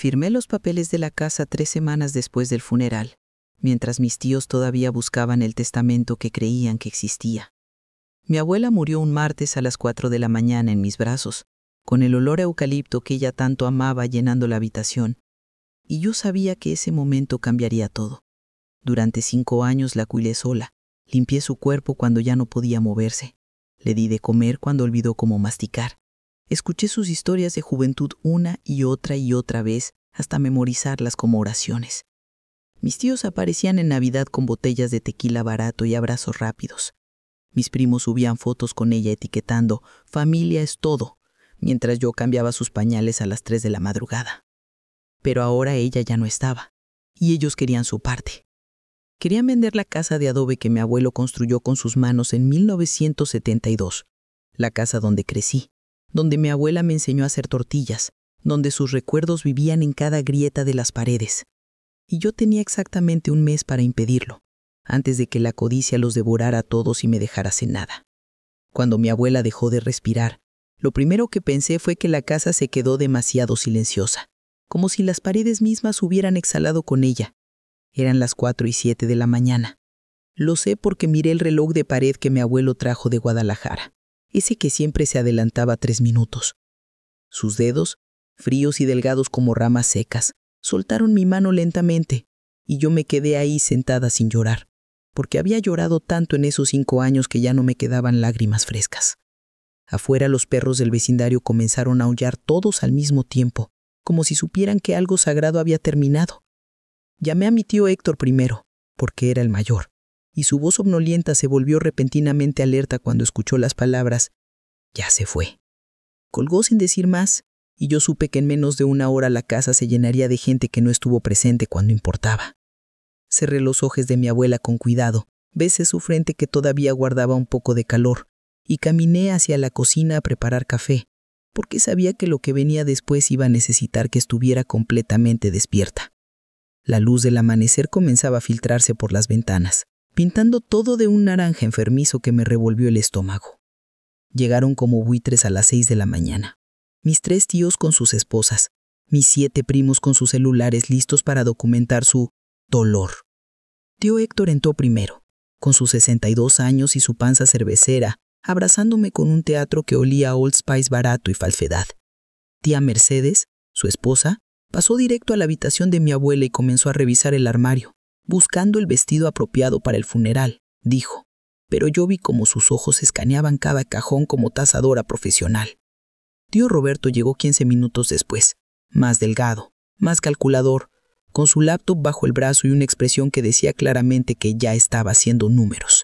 Firmé los papeles de la casa 3 semanas después del funeral, mientras mis tíos todavía buscaban el testamento que creían que existía. Mi abuela murió un martes a las 4 de la mañana en mis brazos, con el olor a eucalipto que ella tanto amaba llenando la habitación, y yo sabía que ese momento cambiaría todo. Durante 5 años la cuidé sola, limpié su cuerpo cuando ya no podía moverse, le di de comer cuando olvidó cómo masticar. Escuché sus historias de juventud una y otra vez hasta memorizarlas como oraciones. Mis tíos aparecían en Navidad con botellas de tequila barato y abrazos rápidos. Mis primos subían fotos con ella etiquetando «Familia es todo», mientras yo cambiaba sus pañales a las 3 de la madrugada. Pero ahora ella ya no estaba, y ellos querían su parte. Querían vender la casa de adobe que mi abuelo construyó con sus manos en 1972, la casa donde crecí, donde mi abuela me enseñó a hacer tortillas, donde sus recuerdos vivían en cada grieta de las paredes. Y yo tenía exactamente un mes para impedirlo, antes de que la codicia los devorara a todos y me dejara sin nada. Cuando mi abuela dejó de respirar, lo primero que pensé fue que la casa se quedó demasiado silenciosa, como si las paredes mismas hubieran exhalado con ella. Eran las 4:07 de la mañana. Lo sé porque miré el reloj de pared que mi abuelo trajo de Guadalajara, ese que siempre se adelantaba 3 minutos. Sus dedos, fríos y delgados como ramas secas, soltaron mi mano lentamente, y yo me quedé ahí sentada sin llorar, porque había llorado tanto en esos 5 años que ya no me quedaban lágrimas frescas. Afuera los perros del vecindario comenzaron a aullar todos al mismo tiempo, como si supieran que algo sagrado había terminado. Llamé a mi tío Héctor primero, porque era el mayor, y su voz somnolienta se volvió repentinamente alerta cuando escuchó las palabras «Ya se fue». Colgó sin decir más, y yo supe que en menos de 1 hora la casa se llenaría de gente que no estuvo presente cuando importaba. Cerré los ojos de mi abuela con cuidado, besé su frente que todavía guardaba un poco de calor, y caminé hacia la cocina a preparar café, porque sabía que lo que venía después iba a necesitar que estuviera completamente despierta. La luz del amanecer comenzaba a filtrarse por las ventanas, pintando todo de un naranja enfermizo que me revolvió el estómago. Llegaron como buitres a las 6 de la mañana. Mis 3 tíos con sus esposas, mis 7 primos con sus celulares listos para documentar su dolor. Tío Héctor entró primero, con sus 62 años y su panza cervecera, abrazándome con un teatro que olía a Old Spice barato y falsedad. Tía Mercedes, su esposa, pasó directo a la habitación de mi abuela y comenzó a revisar el armario, buscando el vestido apropiado para el funeral, dijo, pero yo vi como sus ojos escaneaban cada cajón como tazadora profesional. Tío Roberto llegó 15 minutos después, más delgado, más calculador, con su laptop bajo el brazo y una expresión que decía claramente que ya estaba haciendo números.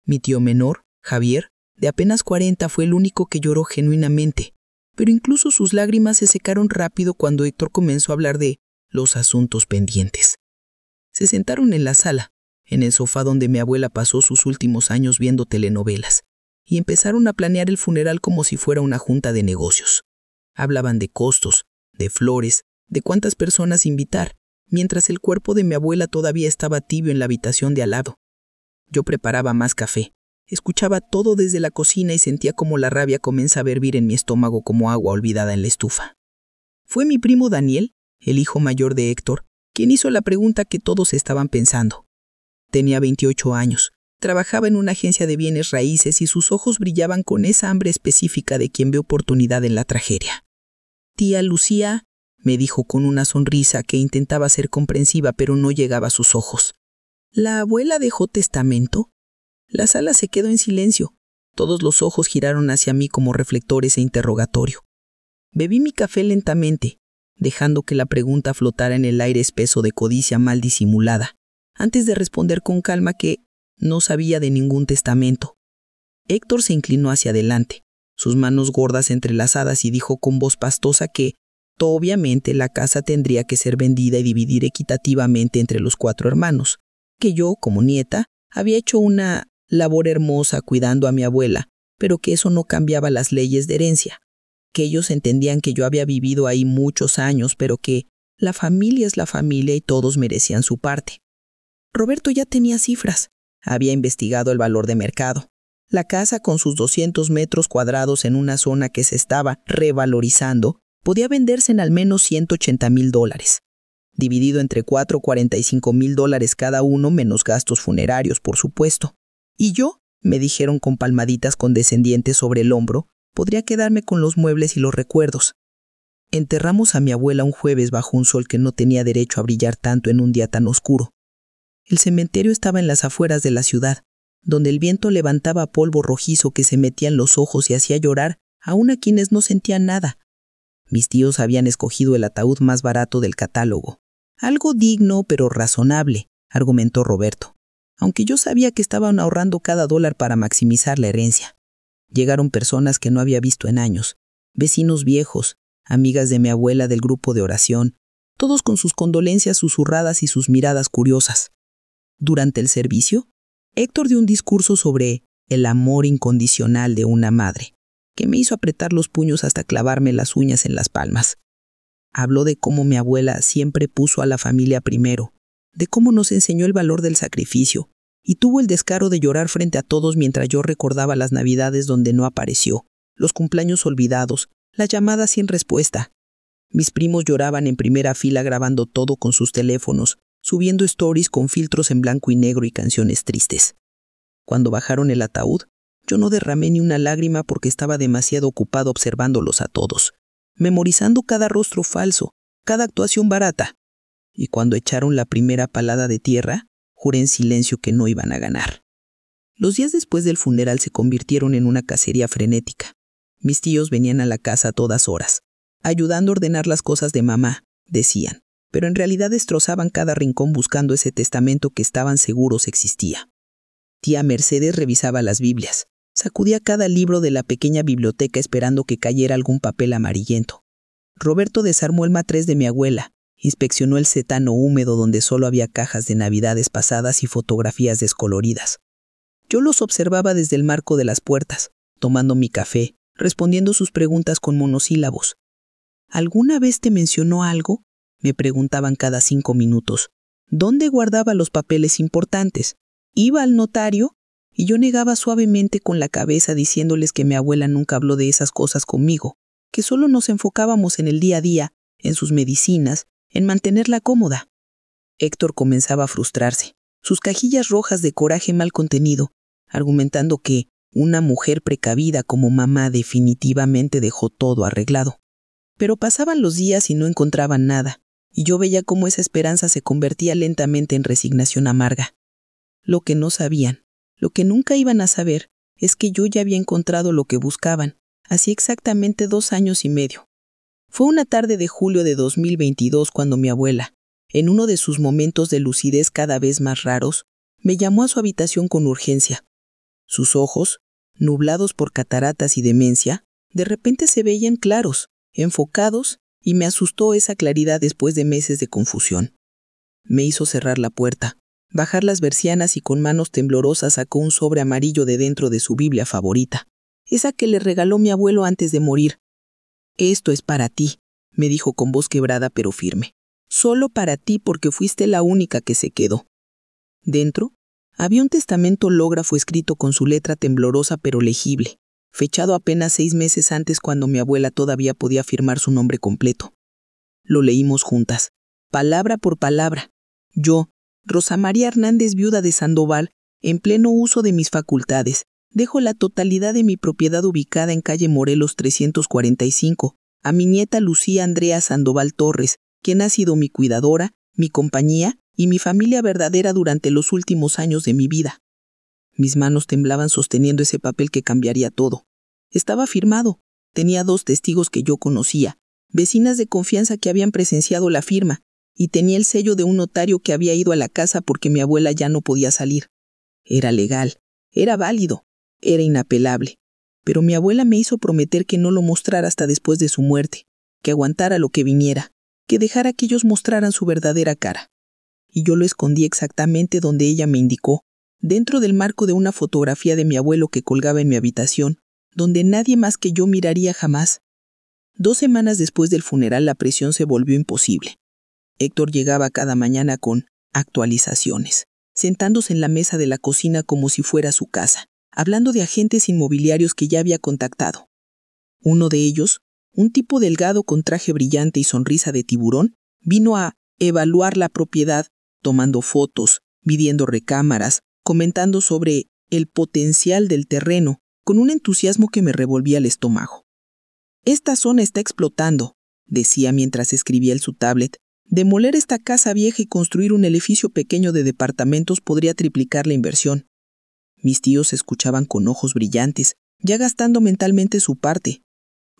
Mi tío menor, Javier, de apenas 40, fue el único que lloró genuinamente, pero incluso sus lágrimas se secaron rápido cuando Héctor comenzó a hablar de los asuntos pendientes. Se sentaron en la sala, en el sofá donde mi abuela pasó sus últimos años viendo telenovelas, y empezaron a planear el funeral como si fuera una junta de negocios. Hablaban de costos, de flores, de cuántas personas invitar, mientras el cuerpo de mi abuela todavía estaba tibio en la habitación de al lado. Yo preparaba más café, escuchaba todo desde la cocina y sentía como la rabia comenzaba a hervir en mi estómago como agua olvidada en la estufa. Fue mi primo Daniel, el hijo mayor de Héctor, quien hizo la pregunta que todos estaban pensando. Tenía 28 años, trabajaba en una agencia de bienes raíces y sus ojos brillaban con esa hambre específica de quien ve oportunidad en la tragedia. Tía Lucía, me dijo con una sonrisa que intentaba ser comprensiva pero no llegaba a sus ojos. ¿La abuela dejó testamento? La sala se quedó en silencio. Todos los ojos giraron hacia mí como reflectores e interrogatorio. Bebí mi café lentamente, dejando que la pregunta flotara en el aire espeso de codicia mal disimulada, antes de responder con calma que no sabía de ningún testamento. Héctor se inclinó hacia adelante, sus manos gordas entrelazadas y dijo con voz pastosa que, obviamente, la casa tendría que ser vendida y dividir equitativamente entre los 4 hermanos, que yo, como nieta, había hecho una labor hermosa cuidando a mi abuela, pero que eso no cambiaba las leyes de herencia, que ellos entendían que yo había vivido ahí muchos años, pero que la familia es la familia y todos merecían su parte. Roberto ya tenía cifras, había investigado el valor de mercado. La casa con sus 200 metros cuadrados en una zona que se estaba revalorizando podía venderse en al menos $180,000, dividido entre 4 $45,000 cada uno, menos gastos funerarios, por supuesto. Y yo, me dijeron con palmaditas condescendientes sobre el hombro, podría quedarme con los muebles y los recuerdos. Enterramos a mi abuela un jueves bajo un sol que no tenía derecho a brillar tanto en un día tan oscuro. El cementerio estaba en las afueras de la ciudad, donde el viento levantaba polvo rojizo que se metía en los ojos y hacía llorar aun a quienes no sentían nada. Mis tíos habían escogido el ataúd más barato del catálogo. Algo digno pero razonable, argumentó Roberto, aunque yo sabía que estaban ahorrando cada dólar para maximizar la herencia. Llegaron personas que no había visto en años, vecinos viejos, amigas de mi abuela del grupo de oración, todos con sus condolencias susurradas y sus miradas curiosas. Durante el servicio, Héctor dio un discurso sobre el amor incondicional de una madre, que me hizo apretar los puños hasta clavarme las uñas en las palmas. Habló de cómo mi abuela siempre puso a la familia primero, de cómo nos enseñó el valor del sacrificio, y tuvo el descaro de llorar frente a todos mientras yo recordaba las navidades donde no apareció, los cumpleaños olvidados, las llamadas sin respuesta. Mis primos lloraban en primera fila grabando todo con sus teléfonos, subiendo stories con filtros en blanco y negro y canciones tristes. Cuando bajaron el ataúd, yo no derramé ni una lágrima porque estaba demasiado ocupado observándolos a todos, memorizando cada rostro falso, cada actuación barata. Y cuando echaron la primera palada de tierra, juré en silencio que no iban a ganar. Los días después del funeral se convirtieron en una cacería frenética. Mis tíos venían a la casa a todas horas, ayudando a ordenar las cosas de mamá, decían, pero en realidad destrozaban cada rincón buscando ese testamento que estaban seguros existía. Tía Mercedes revisaba las Biblias, sacudía cada libro de la pequeña biblioteca esperando que cayera algún papel amarillento. Roberto desarmó el matrés de mi abuela, inspeccionó el setano húmedo donde solo había cajas de navidades pasadas y fotografías descoloridas. Yo los observaba desde el marco de las puertas, tomando mi café, respondiendo sus preguntas con monosílabos. ¿Alguna vez te mencionó algo?, me preguntaban cada 5 minutos. ¿Dónde guardaba los papeles importantes? ¿Iba al notario? Y yo negaba suavemente con la cabeza diciéndoles que mi abuela nunca habló de esas cosas conmigo, que solo nos enfocábamos en el día a día, en sus medicinas, en mantenerla cómoda. Héctor comenzaba a frustrarse, sus cajillas rojas de coraje mal contenido, argumentando que una mujer precavida como mamá definitivamente dejó todo arreglado. Pero pasaban los días y no encontraban nada, y yo veía cómo esa esperanza se convertía lentamente en resignación amarga. Lo que no sabían, lo que nunca iban a saber, es que yo ya había encontrado lo que buscaban, hacía exactamente 2 años y medio. Fue una tarde de julio de 2022 cuando mi abuela, en uno de sus momentos de lucidez cada vez más raros, me llamó a su habitación con urgencia. Sus ojos, nublados por cataratas y demencia, de repente se veían claros, enfocados, y me asustó esa claridad después de meses de confusión. Me hizo cerrar la puerta, bajar las persianas y con manos temblorosas sacó un sobre amarillo de dentro de su Biblia favorita, esa que le regaló mi abuelo antes de morir. «Esto es para ti», me dijo con voz quebrada pero firme. «Solo para ti porque fuiste la única que se quedó». Dentro había un testamento hológrafo escrito con su letra temblorosa pero legible, fechado apenas 6 meses antes cuando mi abuela todavía podía firmar su nombre completo. Lo leímos juntas, palabra por palabra. Yo, Rosa María Hernández, viuda de Sandoval, en pleno uso de mis facultades, dejo la totalidad de mi propiedad ubicada en calle Morelos 345, a mi nieta Lucía Andrea Sandoval Torres, quien ha sido mi cuidadora, mi compañía y mi familia verdadera durante los últimos años de mi vida. Mis manos temblaban sosteniendo ese papel que cambiaría todo. Estaba firmado. Tenía 2 testigos que yo conocía, vecinas de confianza que habían presenciado la firma, y tenía el sello de un notario que había ido a la casa porque mi abuela ya no podía salir. Era legal, era válido, era inapelable. Pero mi abuela me hizo prometer que no lo mostrara hasta después de su muerte, que aguantara lo que viniera, que dejara que ellos mostraran su verdadera cara. Y yo lo escondí exactamente donde ella me indicó, dentro del marco de una fotografía de mi abuelo que colgaba en mi habitación, donde nadie más que yo miraría jamás. 2 semanas después del funeral la presión se volvió imposible. Héctor llegaba cada mañana con actualizaciones, sentándose en la mesa de la cocina como si fuera su casa, hablando de agentes inmobiliarios que ya había contactado. Uno de ellos, Un tipo delgado con traje brillante y sonrisa de tiburón vino a evaluar la propiedad, tomando fotos, midiendo recámaras, comentando sobre el potencial del terreno, con un entusiasmo que me revolvía el estómago. «Esta zona está explotando», decía mientras escribía en su tablet. «Demoler esta casa vieja y construir un edificio pequeño de departamentos podría triplicar la inversión». Mis tíos escuchaban con ojos brillantes, ya gastando mentalmente su parte.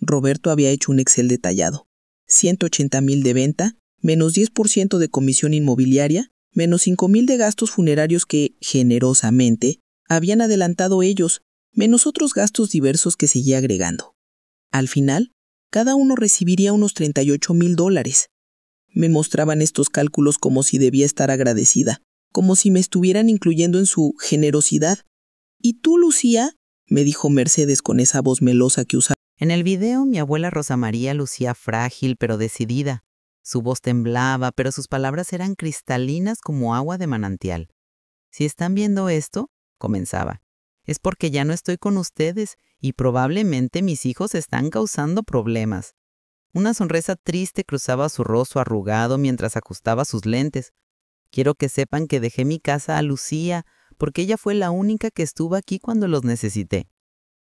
Roberto había hecho un Excel detallado. 180,000 de venta, menos 10% de comisión inmobiliaria, menos 5,000 de gastos funerarios que, generosamente, habían adelantado ellos, menos otros gastos diversos que seguía agregando. Al final, cada uno recibiría unos $38,000. Me mostraban estos cálculos como si debía estar agradecida, como si me estuvieran incluyendo en su generosidad. «¿Y tú, Lucía?», me dijo Mercedes con esa voz melosa que usaba. En el video, mi abuela Rosa María lucía frágil pero decidida. Su voz temblaba, pero sus palabras eran cristalinas como agua de manantial. «Si están viendo esto», comenzaba, «es porque ya no estoy con ustedes y probablemente mis hijos están causando problemas». Una sonrisa triste cruzaba su rostro arrugado mientras ajustaba sus lentes. «Quiero que sepan que dejé mi casa a Lucía porque ella fue la única que estuvo aquí cuando los necesité.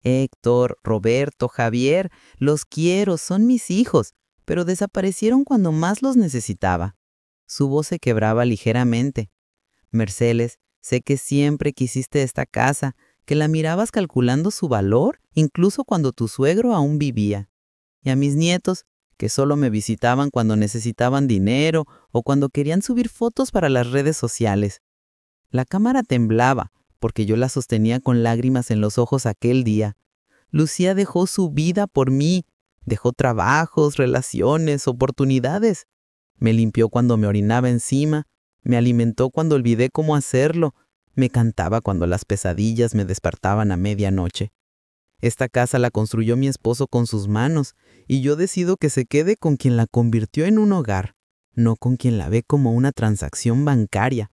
Héctor, Roberto, Javier, los quiero, son mis hijos, pero desaparecieron cuando más los necesitaba». Su voz se quebraba ligeramente. «Mercedes, sé que siempre quisiste esta casa, que la mirabas calculando su valor, incluso cuando tu suegro aún vivía. Y a mis nietos, que solo me visitaban cuando necesitaban dinero o cuando querían subir fotos para las redes sociales». La cámara temblaba, porque yo la sostenía con lágrimas en los ojos aquel día. Lucía dejó su vida por mí, dejó trabajos, relaciones, oportunidades. Me limpió cuando me orinaba encima, me alimentó cuando olvidé cómo hacerlo, me cantaba cuando las pesadillas me despertaban a medianoche. Esta casa la construyó mi esposo con sus manos, y yo decido que se quede con quien la convirtió en un hogar, no con quien la ve como una transacción bancaria.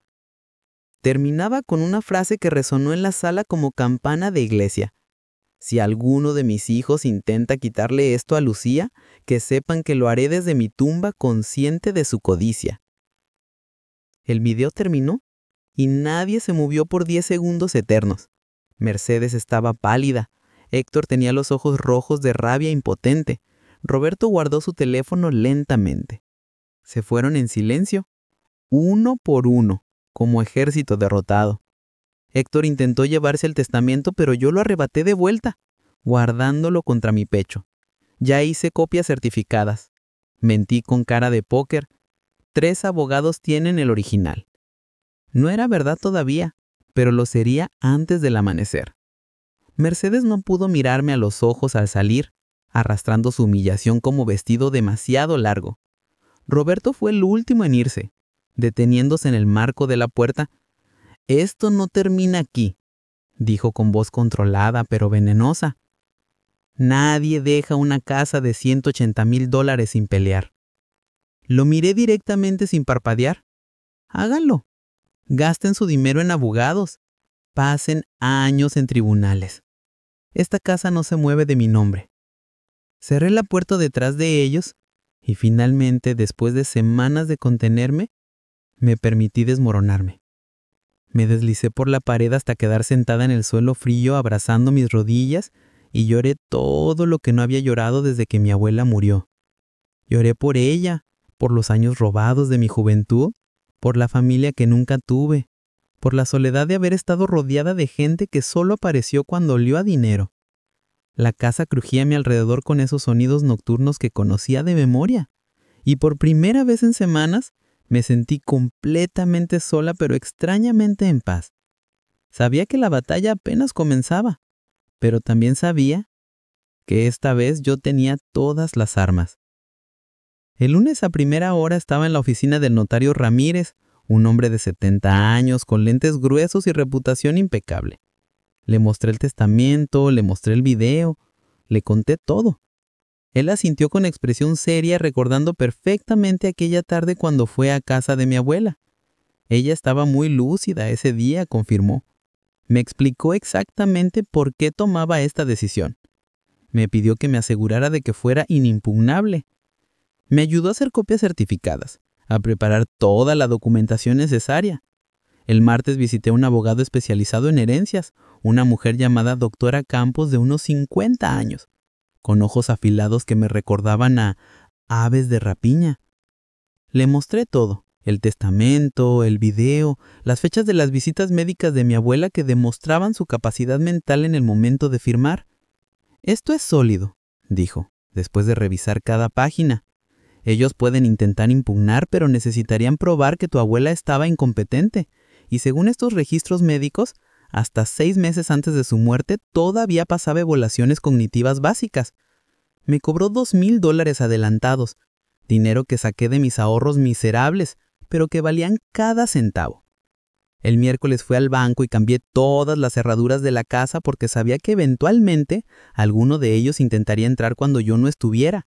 Terminaba con una frase que resonó en la sala como campana de iglesia. «Si alguno de mis hijos intenta quitarle esto a Lucía, que sepan que lo haré desde mi tumba consciente de su codicia». El video terminó y nadie se movió por 10 segundos eternos. Mercedes estaba pálida. Héctor tenía los ojos rojos de rabia impotente. Roberto guardó su teléfono lentamente. Se fueron en silencio, uno por uno, como ejército derrotado. Héctor intentó llevarse el testamento, pero yo lo arrebaté de vuelta, guardándolo contra mi pecho. Ya hice copias certificadas. Mentí con cara de póker. 3 abogados tienen el original. No era verdad todavía, pero lo sería antes del amanecer. Mercedes no pudo mirarme a los ojos al salir, arrastrando su humillación como vestido demasiado largo. Roberto fue el último en irse, deteniéndose en el marco de la puerta. «Esto no termina aquí», dijo con voz controlada pero venenosa. «Nadie deja una casa de $180,000 sin pelear». Lo miré directamente sin parpadear. «Háganlo. Gasten su dinero en abogados. Pasen años en tribunales. Esta casa no se mueve de mi nombre». Cerré la puerta detrás de ellos y finalmente, después de semanas de contenerme, me permití desmoronarme. Me deslicé por la pared hasta quedar sentada en el suelo frío abrazando mis rodillas y lloré todo lo que no había llorado desde que mi abuela murió. Lloré por ella, por los años robados de mi juventud, por la familia que nunca tuve, por la soledad de haber estado rodeada de gente que solo apareció cuando olió a dinero. La casa crujía a mi alrededor con esos sonidos nocturnos que conocía de memoria, y por primera vez en semanas me sentí completamente sola pero extrañamente en paz. Sabía que la batalla apenas comenzaba, pero también sabía que esta vez yo tenía todas las armas. El lunes a primera hora estaba en la oficina del notario Ramírez, un hombre de 70 años con lentes gruesos y reputación impecable. Le mostré el testamento, le mostré el video, le conté todo. Él asintió con expresión seria, recordando perfectamente aquella tarde cuando fue a casa de mi abuela. Ella estaba muy lúcida ese día, confirmó. Me explicó exactamente por qué tomaba esta decisión. Me pidió que me asegurara de que fuera inimpugnable. Me ayudó a hacer copias certificadas, a preparar toda la documentación necesaria. El martes visité a un abogado especializado en herencias, una mujer llamada doctora Campos de unos 50 años, con ojos afilados que me recordaban a aves de rapiña. Le mostré todo, el testamento, el video, las fechas de las visitas médicas de mi abuela que demostraban su capacidad mental en el momento de firmar. «Esto es sólido», dijo, después de revisar cada página. «Ellos pueden intentar impugnar, pero necesitarían probar que tu abuela estaba incompetente. Y según estos registros médicos, hasta 6 meses antes de su muerte todavía pasaba evaluaciones cognitivas básicas. Me cobró $2,000 adelantados, dinero que saqué de mis ahorros miserables, pero que valían cada centavo. El miércoles fui al banco y cambié todas las cerraduras de la casa porque sabía que eventualmente alguno de ellos intentaría entrar cuando yo no estuviera.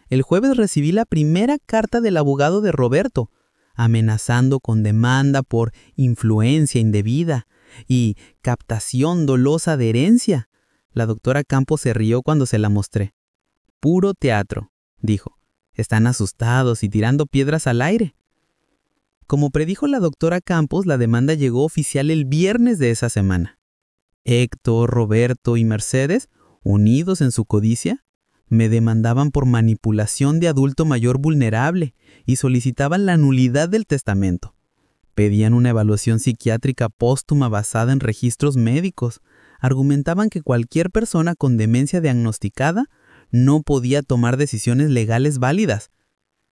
El jueves recibí la primera carta del abogado de Roberto, amenazando con demanda por influencia indebida y captación dolosa de herencia. La doctora Campos se rió cuando se la mostré. «Puro teatro», dijo. «Están asustados y tirando piedras al aire». Como predijo la doctora Campos, la demanda llegó oficial el viernes de esa semana. Héctor, Roberto y Mercedes, unidos en su codicia, me demandaban por manipulación de adulto mayor vulnerable y solicitaban la nulidad del testamento. Pedían una evaluación psiquiátrica póstuma basada en registros médicos. Argumentaban que cualquier persona con demencia diagnosticada no podía tomar decisiones legales válidas.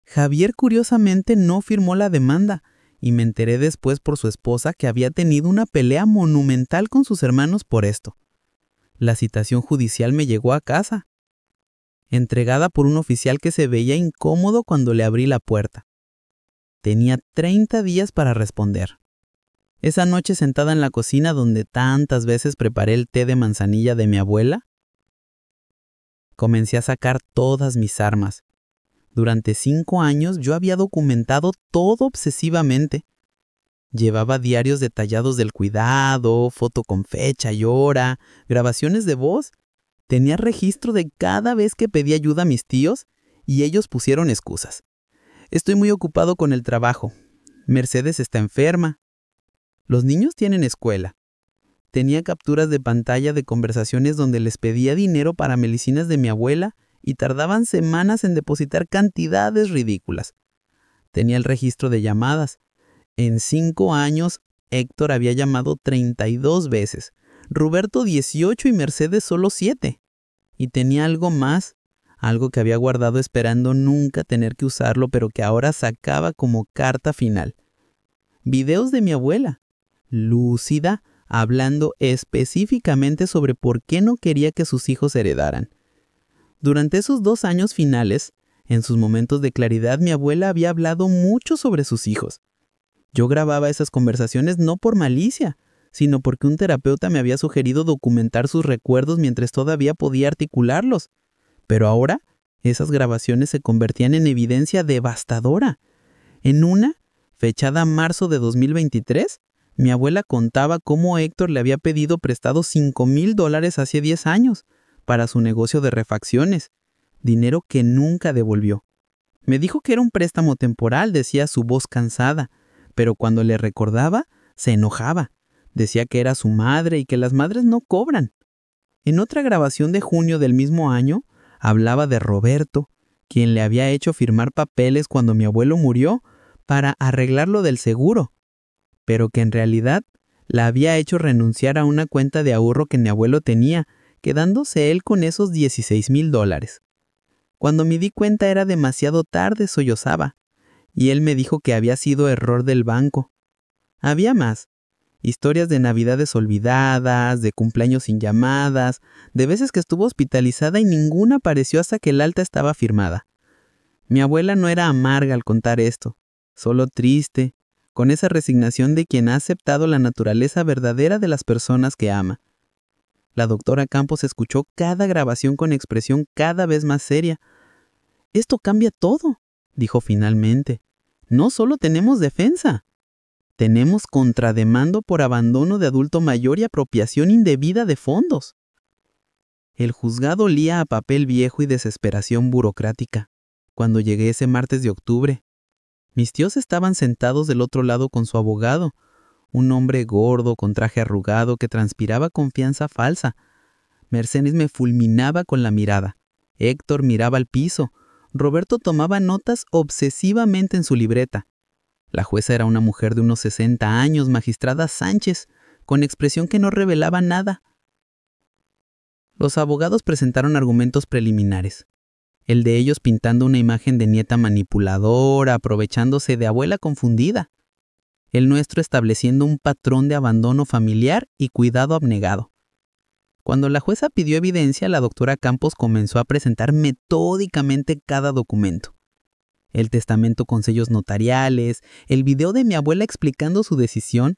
Javier curiosamente no firmó la demanda y me enteré después por su esposa que había tenido una pelea monumental con sus hermanos por esto. La citación judicial me llegó a casa, entregada por un oficial que se veía incómodo cuando le abrí la puerta. Tenía 30 días para responder. Esa noche, sentada en la cocina donde tantas veces preparé el té de manzanilla de mi abuela, comencé a sacar todas mis armas. Durante 5 años yo había documentado todo obsesivamente. Llevaba diarios detallados del cuidado, foto con fecha y hora, grabaciones de voz. Tenía registro de cada vez que pedí ayuda a mis tíos y ellos pusieron excusas. «Estoy muy ocupado con el trabajo. Mercedes está enferma. Los niños tienen escuela». Tenía capturas de pantalla de conversaciones donde les pedía dinero para medicinas de mi abuela y tardaban semanas en depositar cantidades ridículas. Tenía el registro de llamadas. En 5 años, Héctor había llamado 32 veces, Roberto 18 y Mercedes solo 7. Y tenía algo más, algo que había guardado esperando nunca tener que usarlo, pero que ahora sacaba como carta final. Videos de mi abuela, lúcida, hablando específicamente sobre por qué no quería que sus hijos heredaran. Durante esos 2 años finales, en sus momentos de claridad, mi abuela había hablado mucho sobre sus hijos. Yo grababa esas conversaciones no por malicia, sino porque un terapeuta me había sugerido documentar sus recuerdos mientras todavía podía articularlos. Pero ahora, esas grabaciones se convertían en evidencia devastadora. En una, fechada marzo de 2023, mi abuela contaba cómo Héctor le había pedido prestado $5,000 hace 10 años para su negocio de refacciones, dinero que nunca devolvió. Me dijo que era un préstamo temporal, decía su voz cansada, pero cuando le recordaba, se enojaba. Decía que era su madre y que las madres no cobran. En otra grabación de junio del mismo año, hablaba de Roberto, quien le había hecho firmar papeles cuando mi abuelo murió para arreglar lo del seguro, pero que en realidad la había hecho renunciar a una cuenta de ahorro que mi abuelo tenía, quedándose él con esos $16,000. Cuando me di cuenta era demasiado tarde, sollozaba, y él me dijo que había sido error del banco. Había más. Historias de navidades olvidadas, de cumpleaños sin llamadas, de veces que estuvo hospitalizada y ninguna apareció hasta que el alta estaba firmada. Mi abuela no era amarga al contar esto, solo triste, con esa resignación de quien ha aceptado la naturaleza verdadera de las personas que ama. La doctora Campos escuchó cada grabación con expresión cada vez más seria. «Esto cambia todo», dijo finalmente. «No solo tenemos defensa, tenemos contrademando por abandono de adulto mayor y apropiación indebida de fondos». El juzgado olía a papel viejo y desesperación burocrática. Cuando llegué ese martes de octubre, mis tíos estaban sentados del otro lado con su abogado, un hombre gordo con traje arrugado que transpiraba confianza falsa. Mercedes me fulminaba con la mirada. Héctor miraba al piso. Roberto tomaba notas obsesivamente en su libreta. La jueza era una mujer de unos 60 años, magistrada Sánchez, con expresión que no revelaba nada. Los abogados presentaron argumentos preliminares. El de ellos pintando una imagen de nieta manipuladora, aprovechándose de abuela confundida. El nuestro estableciendo un patrón de abandono familiar y cuidado abnegado. Cuando la jueza pidió evidencia, la doctora Campos comenzó a presentar metódicamente cada documento. El testamento con sellos notariales, el video de mi abuela explicando su decisión,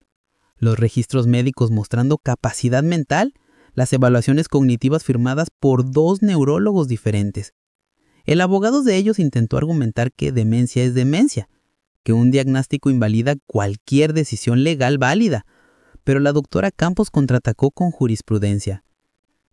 los registros médicos mostrando capacidad mental, las evaluaciones cognitivas firmadas por 2 neurólogos diferentes. El abogado de ellos intentó argumentar que demencia es demencia, que un diagnóstico invalida cualquier decisión legal válida, pero la doctora Campos contraatacó con jurisprudencia.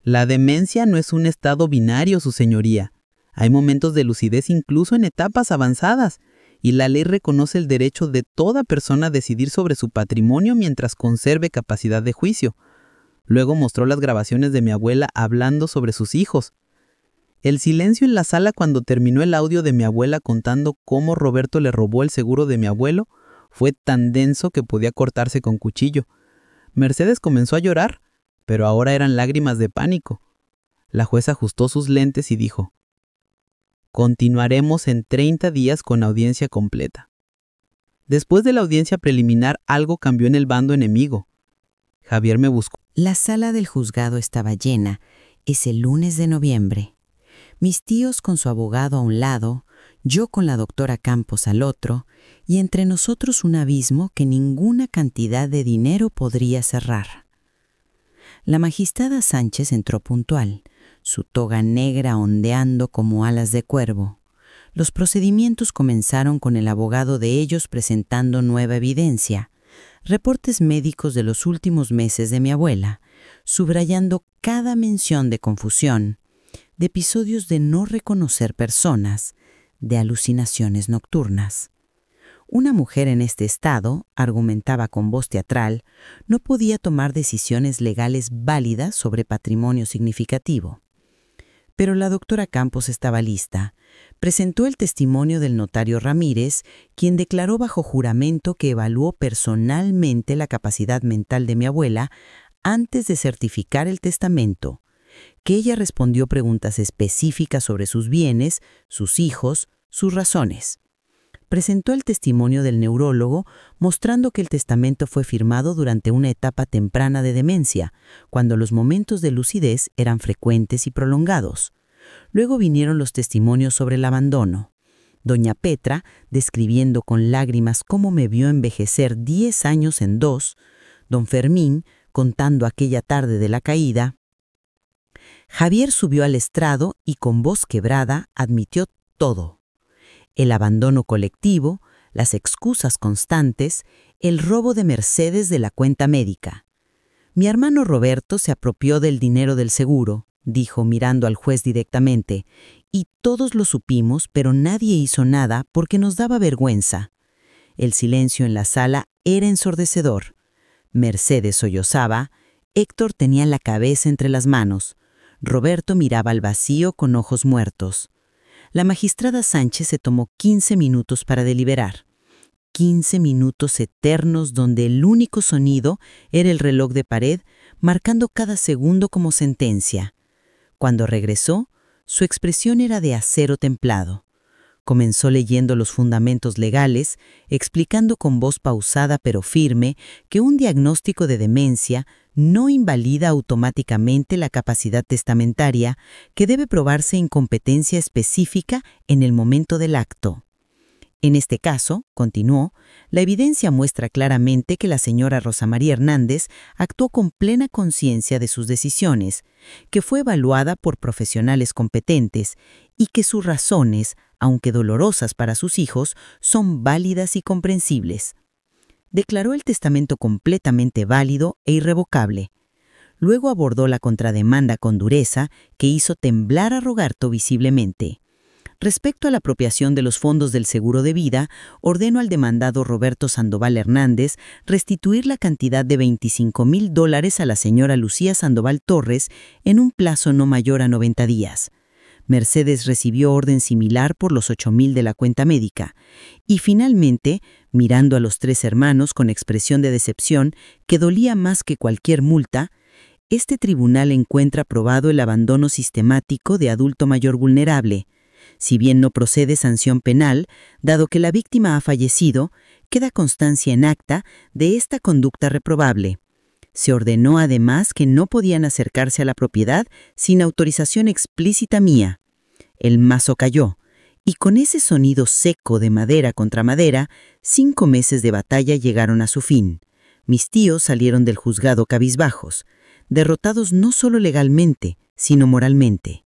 La demencia no es un estado binario, su señoría. Hay momentos de lucidez incluso en etapas avanzadas, y la ley reconoce el derecho de toda persona a decidir sobre su patrimonio mientras conserve capacidad de juicio. Luego mostró las grabaciones de mi abuela hablando sobre sus hijos. El silencio en la sala cuando terminó el audio de mi abuela contando cómo Roberto le robó el seguro de mi abuelo fue tan denso que podía cortarse con cuchillo. Mercedes comenzó a llorar, pero ahora eran lágrimas de pánico. La jueza ajustó sus lentes y dijo: continuaremos en 30 días con audiencia completa. Después de la audiencia preliminar, algo cambió en el bando enemigo. Javier me buscó. La sala del juzgado estaba llena ese lunes de noviembre. Mis tíos con su abogado a un lado, yo con la doctora Campos al otro, y entre nosotros un abismo que ninguna cantidad de dinero podría cerrar. La magistrada Sánchez entró puntual, su toga negra ondeando como alas de cuervo. Los procedimientos comenzaron con el abogado de ellos presentando nueva evidencia, reportes médicos de los últimos meses de mi abuela, subrayando cada mención de confusión, de episodios de no reconocer personas, de alucinaciones nocturnas. Una mujer en este estado, argumentaba con voz teatral, no podía tomar decisiones legales válidas sobre patrimonio significativo. Pero la doctora Campos estaba lista. Presentó el testimonio del notario Ramírez, quien declaró bajo juramento que evaluó personalmente la capacidad mental de mi abuela antes de certificar el testamento, que ella respondió preguntas específicas sobre sus bienes, sus hijos, sus razones. Presentó el testimonio del neurólogo mostrando que el testamento fue firmado durante una etapa temprana de demencia, cuando los momentos de lucidez eran frecuentes y prolongados. Luego vinieron los testimonios sobre el abandono. Doña Petra, describiendo con lágrimas cómo me vio envejecer 10 años en 2, don Fermín, contando aquella tarde de la caída. Javier subió al estrado y con voz quebrada admitió todo: el abandono colectivo, las excusas constantes, el robo de Mercedes de la cuenta médica. Mi hermano Roberto se apropió del dinero del seguro, dijo mirando al juez directamente, y todos lo supimos, pero nadie hizo nada porque nos daba vergüenza. El silencio en la sala era ensordecedor. Mercedes sollozaba, Héctor tenía la cabeza entre las manos, Roberto miraba al vacío con ojos muertos. La magistrada Sánchez se tomó 15 minutos para deliberar. 15 minutos eternos donde el único sonido era el reloj de pared, marcando cada segundo como sentencia. Cuando regresó, su expresión era de acero templado. Comenzó leyendo los fundamentos legales, explicando con voz pausada pero firme que un diagnóstico de demencia no invalida automáticamente la capacidad testamentaria, que debe probarse incompetencia específica en el momento del acto. En este caso, continuó, la evidencia muestra claramente que la señora Rosa María Hernández actuó con plena conciencia de sus decisiones, que fue evaluada por profesionales competentes y que sus razones, aunque dolorosas para sus hijos, son válidas y comprensibles. Declaró el testamento completamente válido e irrevocable. Luego abordó la contrademanda con dureza, que hizo temblar a Rogarto visiblemente. Respecto a la apropiación de los fondos del seguro de vida, ordenó al demandado Roberto Sandoval Hernández restituir la cantidad de $25,000 a la señora Lucía Sandoval Torres en un plazo no mayor a 90 días. Mercedes recibió orden similar por los $8,000 de la cuenta médica. Y finalmente, mirando a los 3 hermanos con expresión de decepción que dolía más que cualquier multa, este tribunal encuentra probado el abandono sistemático de adulto mayor vulnerable. Si bien no procede sanción penal, dado que la víctima ha fallecido, queda constancia en acta de esta conducta reprobable. Se ordenó además que no podían acercarse a la propiedad sin autorización explícita mía. El mazo cayó, y con ese sonido seco de madera contra madera, 5 meses de batalla llegaron a su fin. Mis tíos salieron del juzgado cabizbajos, derrotados no solo legalmente, sino moralmente.